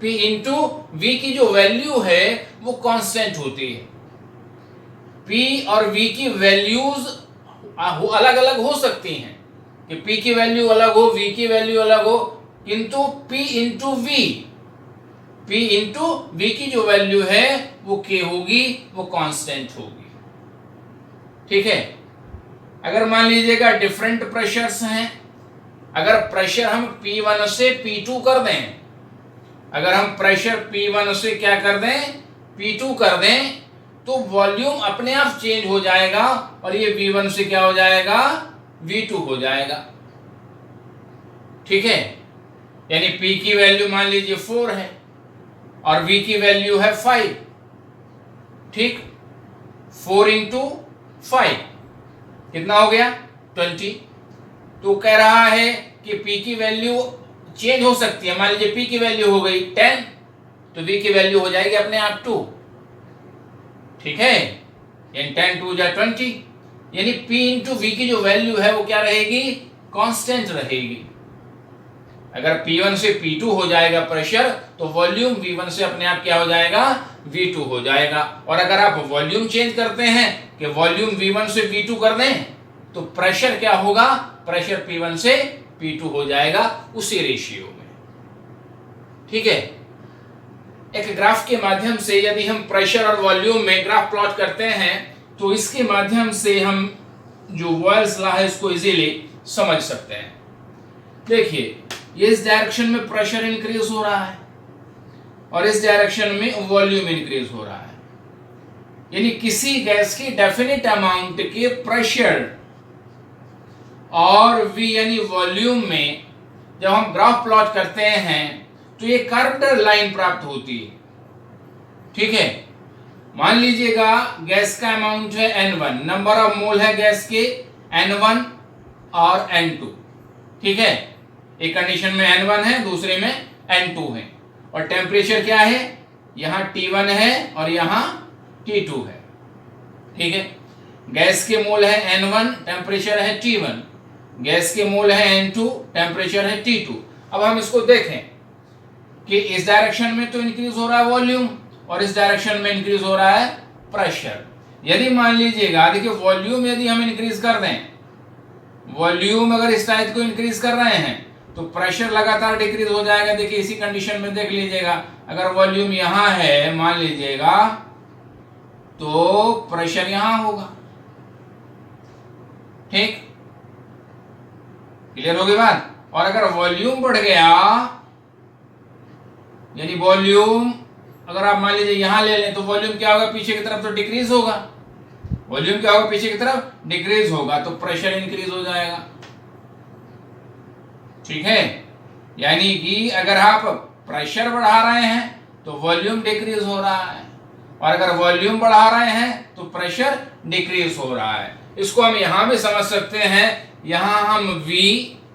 P into V की जो value है वो कांस्टेंट होती है। P और V की वैल्यूज अलग अलग हो सकती हैं कि P की वैल्यू अलग हो, V की वैल्यू अलग हो, किंतु P इंटू V की जो वैल्यू है वो K होगी, वो कांस्टेंट होगी। ठीक है। अगर मान लीजिएगा डिफरेंट प्रेशर्स हैं, अगर प्रेशर हम P1 से P2 कर दें, अगर हम प्रेशर P1 से क्या कर दें, P2 कर दें, तो वॉल्यूम अपने आप चेंज हो जाएगा और ये V1 से क्या हो जाएगा, V2 हो जाएगा। ठीक है। यानी P की वैल्यू मान लीजिए 4 है और V की वैल्यू है 5। ठीक, 4 इंटू 5 कितना हो गया, 20। तो कह रहा है कि P की वैल्यू चेंज हो सकती है। मान लीजिए P की वैल्यू हो गई 10, तो V की वैल्यू हो जाएगी अपने आप 2। ठीक है, यानी 10 2 जा 20, यानी P इंटू V की जो वैल्यू है वो क्या रहेगी, कांस्टेंट रहेगी। अगर P1 से P2 हो जाएगा प्रेशर, तो वॉल्यूम V1 से अपने आप क्या हो जाएगा, V2 हो जाएगा। और अगर आप वॉल्यूम चेंज करते हैं कि वॉल्यूम V1 से V2 कर दें, तो प्रेशर क्या होगा, प्रेशर P1 से P2 हो जाएगा उसी रेशियो में। ठीक है। एक ग्राफ के माध्यम से यदि हम प्रेशर और वॉल्यूम में ग्राफ प्लॉट करते हैं, तो इसके माध्यम से हम जो बॉयल्स लॉ है इसको इजीली समझ सकते हैं। देखिए, ये इस डायरेक्शन में प्रेशर इंक्रीज हो रहा है और इस डायरेक्शन में वॉल्यूम इंक्रीज हो रहा है। यानी किसी गैस की डेफिनेट अमाउंट के प्रेशर और V यानी वॉल्यूम में जब हम ग्राफ प्लॉट करते हैं तो ये कर्व्ड लाइन प्राप्त होती है। ठीक है। मान लीजिएगा गैस का अमाउंट है N1, नंबर ऑफ मोल है गैस के N1 और N2। ठीक है, एक कंडीशन में N1 है, दूसरे में N2 है, और टेम्परेचर क्या है, यहां T1 है और यहां T2 है। ठीक है। गैस के मोल है N1, टेम्परेचर है T1, गैस के मोल है N2, टेम्परेचर है T2। अब हम इसको देखें कि इस डायरेक्शन में तो इंक्रीज हो रहा है वॉल्यूम और इस डायरेक्शन में इंक्रीज हो रहा है प्रेशर। यदि मान लीजिएगा, देखिए वॉल्यूम यदि हम इंक्रीज कर दें, वॉल्यूम अगर इस टाइप को इंक्रीज कर रहे हैं तो प्रेशर लगातार डिक्रीज हो जाएगा। देखिए इसी कंडीशन में देख लीजिएगा, अगर वॉल्यूम यहां है मान लीजिएगा, तो प्रेशर यहां होगा। ठीक, क्लियर होगी बात। और अगर वॉल्यूम बढ़ गया, यानी वॉल्यूम अगर आप मान लीजिए यहां ले लें, तो वॉल्यूम क्या होगा, पीछे की तरफ तो डिक्रीज होगा। वॉल्यूम क्या होगा, पीछे की तरफ डिक्रीज होगा, तो प्रेशर इंक्रीज हो जाएगा। ठीक है। यानी कि अगर आप प्रेशर बढ़ा रहे हैं तो वॉल्यूम डिक्रीज हो रहा है, और अगर वॉल्यूम बढ़ा रहे हैं तो प्रेशर डिक्रीज हो रहा है। इसको हम यहां भी समझ सकते हैं। यहां हम V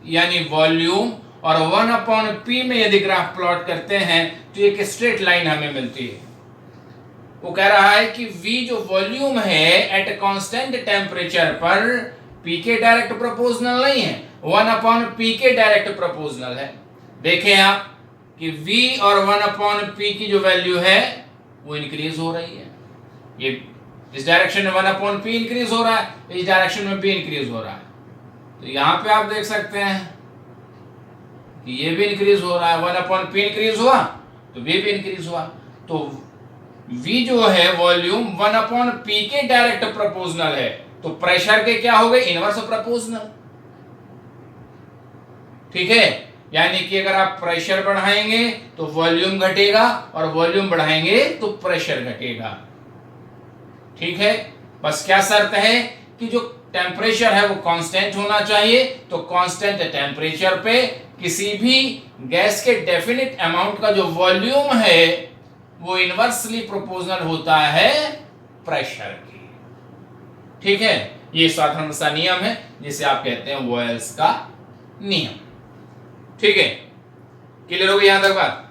यानी वॉल्यूम और 1/P में यदि ग्राफ प्लॉट करते हैं तो एक स्ट्रेट लाइन हमें मिलती है। वो कह रहा है कि V जो वॉल्यूम है एट कांस्टेंट टेम्परेचर पर P के डायरेक्ट प्रोपोर्शनल नहीं है, 1/P के डायरेक्ट प्रोपोर्शनल है। देखें आप कि V और 1/P की जो वैल्यू है वो इंक्रीज हो रही है। ये इस डायरेक्शन में 1/P इंक्रीज हो रहा है, इस डायरेक्शन में भी इंक्रीज हो रहा है। तो यहां पे आप देख सकते हैं कि ये भी इंक्रीज हो रहा है, 1/P इंक्रीज हुआ तो V भी इंक्रीज हुआ। तो V जो है वॉल्यूम 1/P के डायरेक्ट प्रोपोर्शनल है, तो प्रेशर के क्या हो गए, इनवर्स प्रोपोर्शनल। ठीक है। यानी कि अगर आप प्रेशर बढ़ाएंगे तो वॉल्यूम घटेगा और वॉल्यूम बढ़ाएंगे तो प्रेशर घटेगा। ठीक है। बस क्या शर्त है कि जो टेम्परेचर है वो कांस्टेंट होना चाहिए। तो कांस्टेंट टेम्परेचर पे किसी भी गैस के डेफिनेट अमाउंट का जो वॉल्यूम है वो इनवर्सली प्रोपोर्शनल होता है प्रेशर के। ठीक है। ये साधारण सा नियम है जिसे आप कहते हैं वॉयल्स का नियम। ठीक है, क्लियर हो गई यहां तक बात।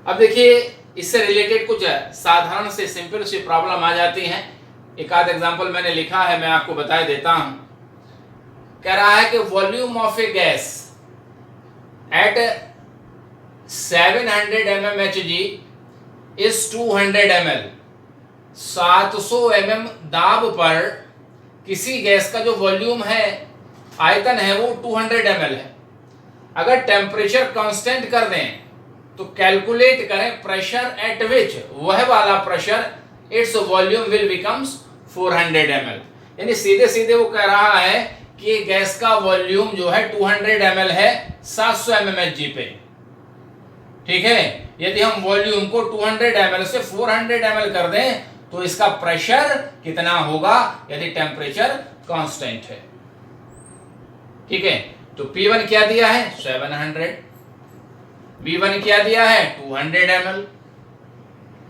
अब देखिए इससे रिलेटेड कुछ साधारण से सिंपल सी प्रॉब्लम आ जाती हैं। एक आध एग्जांपल मैंने लिखा है, मैं आपको बता देता हूं। कह रहा है कि volume of A gas at 700 mmHg is 200 ml। 700 mm दाब पर किसी गैस का जो वॉल्यूम है, आयतन है, वो 200 ml है। अगर टेम्परेचर कांस्टेंट कर दें तो कैलकुलेट करें प्रेशर एट विच वह वाला pressure its volume will becomes 400 ml। यानी सीधे सीधे वो कह रहा है कि ये गैस का वॉल्यूम जो है 200 ml है 700 mmHg पे। ठीक है, यदि हम वॉल्यूम को 200 ml से 400 ml कर दें तो इसका प्रेशर कितना होगा यदि टेम्परेचर कांस्टेंट है। ठीक है, तो P1 क्या दिया है 700, V1 क्या दिया है 200 ml।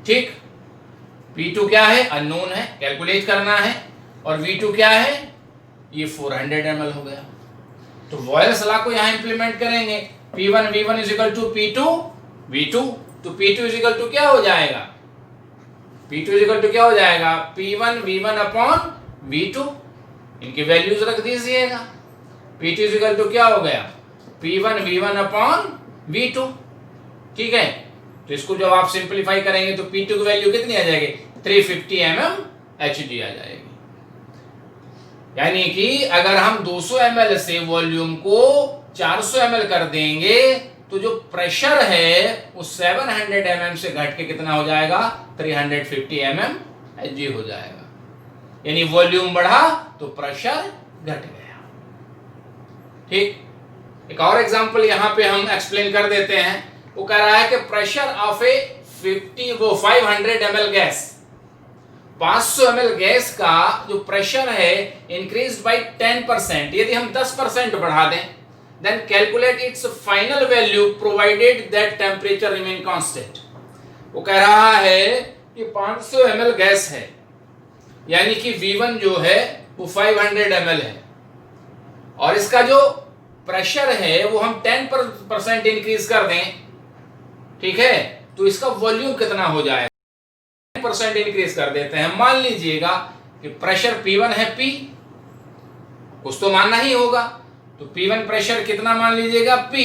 ठीक, P2 क्या है अननोन है, कैलकुलेट करना है, और V2 क्या है ये 400 ml हो गया। तो वॉयल्स लॉ को यहां इंप्लीमेंट करेंगे, P1 V1 is equal to P2 V2, तो P2 इज इक्वल टू क्या हो जाएगा, P2 इज इक्वल टू क्या हो जाएगा P1 V1 अपॉन V2। इनकी वैल्यूज रख दीजिएगा। P2 इज इक्वल टू क्या हो गया P1 V1 अपॉन V2। ठीक है, तो इसको जब आप सिंपलीफाई करेंगे तो P2 की वैल्यू कितनी आ जाएगी 350 mmHg आ जाएगी। यानी कि अगर हम 200 ml से वॉल्यूम को 400 ml कर देंगे तो जो प्रेशर है वो 700 mm से घट के कितना हो जाएगा 350 mmHg हो जाएगा। यानी वॉल्यूम बढ़ा तो प्रेशर घट गया। ठीक, एक और एग्जांपल यहां पे हम एक्सप्लेन कर देते हैं। वो कह रहा है कि pressure of A 500 ml gas, 500 ml gas का जो प्रेशर है इंक्रीज बाय 10%। यदि हम 10% बढ़ा दें then calculate its final value provided that temperature remain constant. वो कह रहा है कि 500 ml गैस है, यानी कि V1 जो है वो 500 ml है, और इसका जो प्रेशर है वो हम 10% इंक्रीज कर दें, ठीक है, तो इसका वॉल्यूम कितना हो जाएगा 10% इंक्रीज कर देते हैं। मान लीजिएगा कि प्रेशर P1 है P, कुछ तो मानना ही होगा, तो P1 प्रेशर कितना मान लीजिएगा P,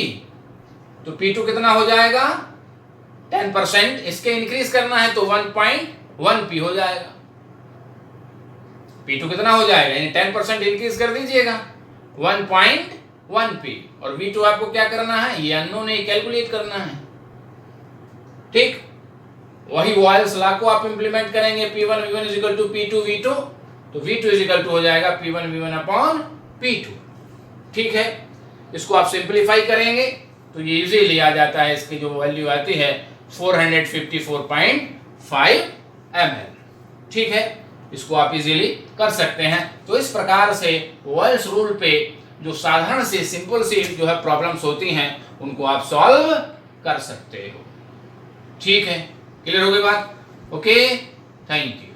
तो P2 कितना हो जाएगा 10%, इसके इंक्रीज करना है तो 1.1 P हो जाएगा। P2 कितना हो जाएगा, यानी 10% इंक्रीज कर दीजिएगा 1.1 P, और V2 आपको क्या करना है, ये अननोन है, कैलकुलेट करना है। ठीक, वही वॉयल्स लॉ को आप इंप्लीमेंट करेंगे, P1 V1 is equal to P2 V2, तो V2 इज इक्वल टू हो जाएगा P1 V1 अपॉन P2। ठीक है, इसको आप सिंपलीफाई करेंगे तो ये इजीली आ जाता है, इसकी जो वैल्यू आती है 454.5 ml। ठीक है, इसको आप इजीली कर सकते हैं। तो इस प्रकार से वॉयल्स रूल पे जो साधारण सी सिंपल सी जो है प्रॉब्लम्स होती हैं उनको आप सॉल्व कर सकते हो। ठीक है, क्लियर हो गई बात? Okay, thank you.